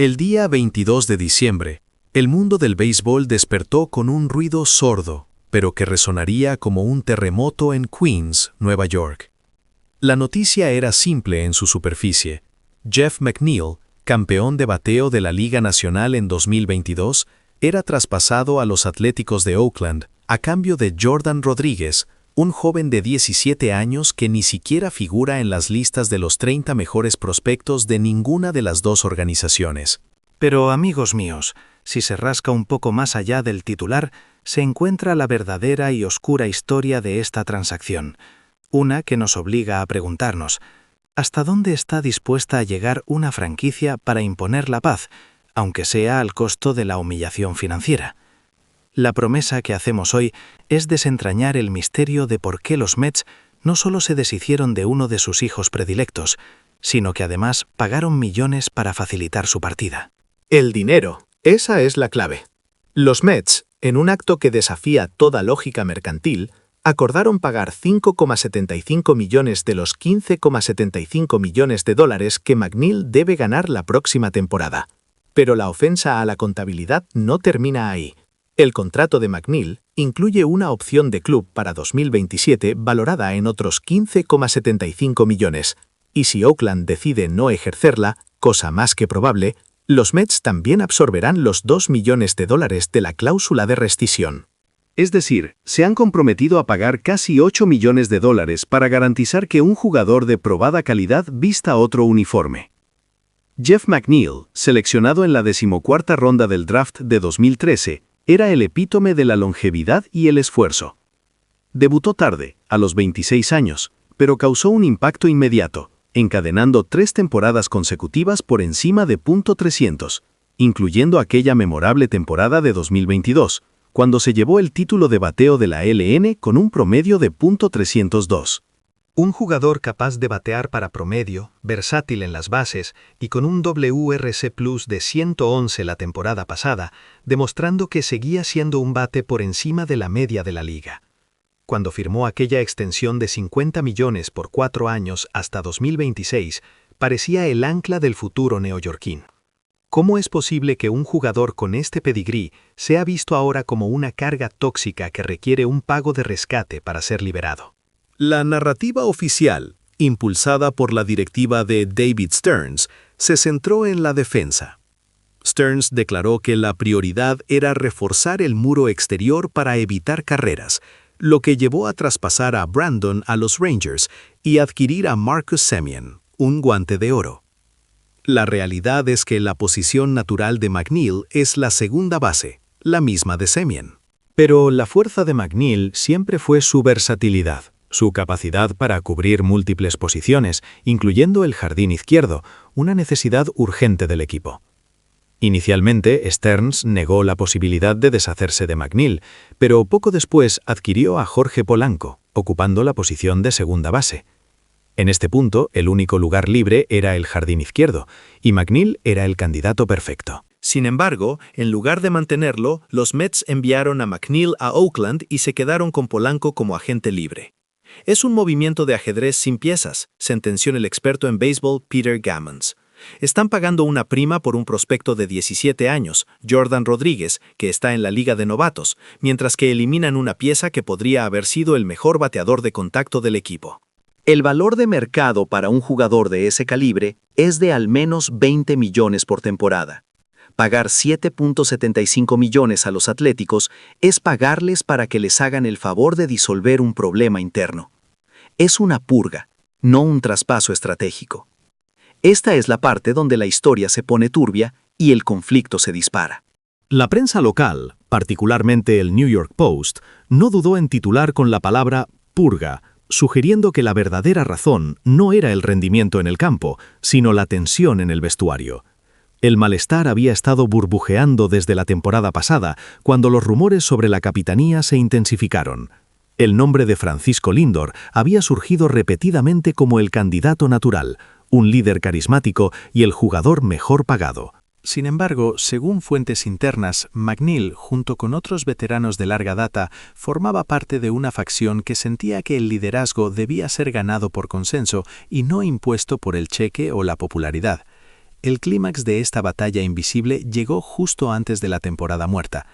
El día 22 de diciembre, el mundo del béisbol despertó con un ruido sordo, pero que resonaría como un terremoto en Queens, Nueva York. La noticia era simple en su superficie. Jeff McNeil, campeón de bateo de la Liga Nacional en 2022, era traspasado a los Atléticos de Oakland a cambio de Jordan Rodríguez, un joven de 17 años que ni siquiera figura en las listas de los 30 mejores prospectos de ninguna de las dos organizaciones. Pero, amigos míos, si se rasca un poco más allá del titular, se encuentra la verdadera y oscura historia de esta transacción, una que nos obliga a preguntarnos, ¿hasta dónde está dispuesta a llegar una franquicia para imponer la paz, aunque sea al costo de la humillación financiera? La promesa que hacemos hoy es desentrañar el misterio de por qué los Mets no solo se deshicieron de uno de sus hijos predilectos, sino que además pagaron millones para facilitar su partida. El dinero, esa es la clave. Los Mets, en un acto que desafía toda lógica mercantil, acordaron pagar 5,75 millones de los 15,75 millones de dólares que McNeil debe ganar la próxima temporada. Pero la ofensa a la contabilidad no termina ahí. El contrato de McNeil incluye una opción de club para 2027 valorada en otros 15,75 millones, y si Oakland decide no ejercerla, cosa más que probable, los Mets también absorberán los 2 millones de dólares de la cláusula de rescisión. Es decir, se han comprometido a pagar casi 8 millones de dólares para garantizar que un jugador de probada calidad vista otro uniforme. Jeff McNeil, seleccionado en la 14ª ronda del draft de 2013, era el epítome de la longevidad y el esfuerzo. Debutó tarde, a los 26 años, pero causó un impacto inmediato, encadenando 3 temporadas consecutivas por encima de .300, incluyendo aquella memorable temporada de 2022, cuando se llevó el título de bateo de la LN con un promedio de .302. Un jugador capaz de batear para promedio, versátil en las bases y con un WRC+ de 111 la temporada pasada, demostrando que seguía siendo un bate por encima de la media de la liga. Cuando firmó aquella extensión de 50 millones por 4 años hasta 2026, parecía el ancla del futuro neoyorquino. ¿Cómo es posible que un jugador con este pedigrí sea visto ahora como una carga tóxica que requiere un pago de rescate para ser liberado? La narrativa oficial, impulsada por la directiva de David Stearns, se centró en la defensa. Stearns declaró que la prioridad era reforzar el muro exterior para evitar carreras, lo que llevó a traspasar a Brandon a los Rangers y adquirir a Marcus Semien, un guante de oro. La realidad es que la posición natural de McNeil es la segunda base, la misma de Semien. Pero la fuerza de McNeil siempre fue su versatilidad, su capacidad para cubrir múltiples posiciones, incluyendo el jardín izquierdo, una necesidad urgente del equipo. Inicialmente, Stearns negó la posibilidad de deshacerse de McNeil, pero poco después adquirió a Jorge Polanco, ocupando la posición de segunda base. En este punto, el único lugar libre era el jardín izquierdo, y McNeil era el candidato perfecto. Sin embargo, en lugar de mantenerlo, los Mets enviaron a McNeil a Oakland y se quedaron con Polanco como agente libre. Es un movimiento de ajedrez sin piezas, sentenció el experto en béisbol Peter Gammons. Están pagando una prima por un prospecto de 17 años, Jordan Rodríguez, que está en la liga de novatos, mientras que eliminan una pieza que podría haber sido el mejor bateador de contacto del equipo. El valor de mercado para un jugador de ese calibre es de al menos 20 millones por temporada. Pagar 7.75 millones a los Atléticos es pagarles para que les hagan el favor de disolver un problema interno. Es una purga, no un traspaso estratégico. Esta es la parte donde la historia se pone turbia y el conflicto se dispara. La prensa local, particularmente el New York Post, no dudó en titular con la palabra purga, sugiriendo que la verdadera razón no era el rendimiento en el campo, sino la tensión en el vestuario. El malestar había estado burbujeando desde la temporada pasada, cuando los rumores sobre la capitanía se intensificaron. El nombre de Francisco Lindor había surgido repetidamente como el candidato natural, un líder carismático y el jugador mejor pagado. Sin embargo, según fuentes internas, McNeil, junto con otros veteranos de larga data, formaba parte de una facción que sentía que el liderazgo debía ser ganado por consenso y no impuesto por el cheque o la popularidad. El clímax de esta batalla invisible llegó justo antes de la temporada muerta.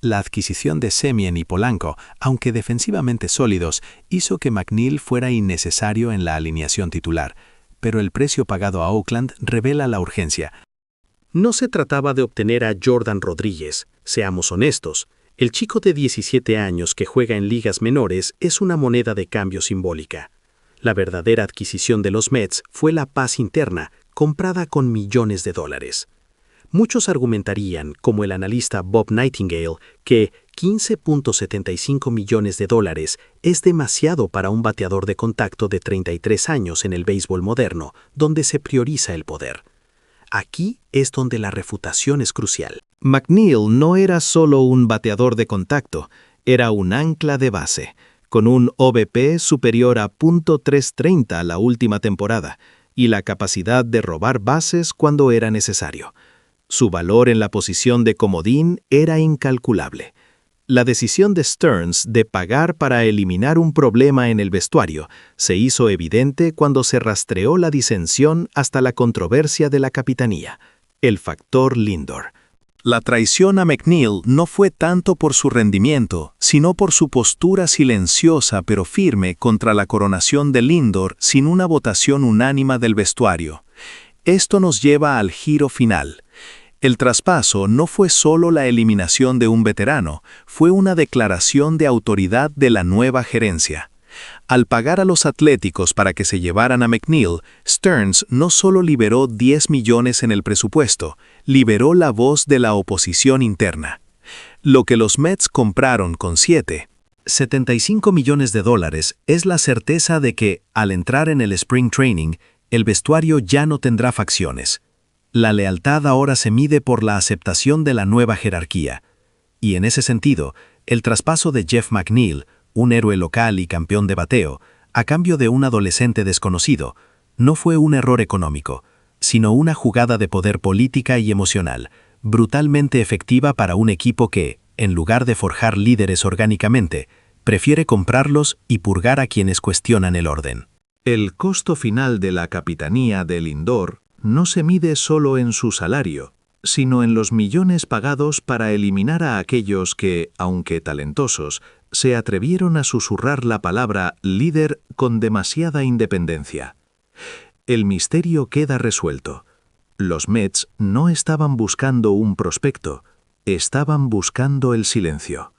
La adquisición de Semien y Polanco, aunque defensivamente sólidos, hizo que McNeil fuera innecesario en la alineación titular, pero el precio pagado a Oakland revela la urgencia. No se trataba de obtener a Jordan Rodríguez, seamos honestos. El chico de 17 años que juega en ligas menores es una moneda de cambio simbólica. La verdadera adquisición de los Mets fue la paz interna, comprada con millones de dólares. Muchos argumentarían, como el analista Bob Nightingale, que 15.75 millones de dólares es demasiado para un bateador de contacto de 33 años en el béisbol moderno, donde se prioriza el poder. Aquí es donde la refutación es crucial. McNeil no era solo un bateador de contacto, era un ancla de base, con un OBP superior a .330 la última temporada, y la capacidad de robar bases cuando era necesario. Su valor en la posición de comodín era incalculable. La decisión de Stearns de pagar para eliminar un problema en el vestuario se hizo evidente cuando se rastreó la disensión hasta la controversia de la capitanía, el factor Lindor. La traición a McNeil no fue tanto por su rendimiento, sino por su postura silenciosa pero firme contra la coronación de Lindor sin una votación unánime del vestuario. Esto nos lleva al giro final. El traspaso no fue solo la eliminación de un veterano, fue una declaración de autoridad de la nueva gerencia. Al pagar a los Atléticos para que se llevaran a McNeil, Stearns no solo liberó 10 millones en el presupuesto, liberó la voz de la oposición interna. Lo que los Mets compraron con 75 millones de dólares es la certeza de que, al entrar en el Spring Training, el vestuario ya no tendrá facciones. La lealtad ahora se mide por la aceptación de la nueva jerarquía. Y en ese sentido, el traspaso de Jeff McNeil, un héroe local y campeón de bateo, a cambio de un adolescente desconocido, no fue un error económico, sino una jugada de poder política y emocional, brutalmente efectiva para un equipo que, en lugar de forjar líderes orgánicamente, prefiere comprarlos y purgar a quienes cuestionan el orden. El costo final de la capitanía de Lindor no se mide solo en su salario, sino en los millones pagados para eliminar a aquellos que, aunque talentosos, se atrevieron a susurrar la palabra líder con demasiada independencia. El misterio queda resuelto. Los Mets no estaban buscando un prospecto, estaban buscando el silencio.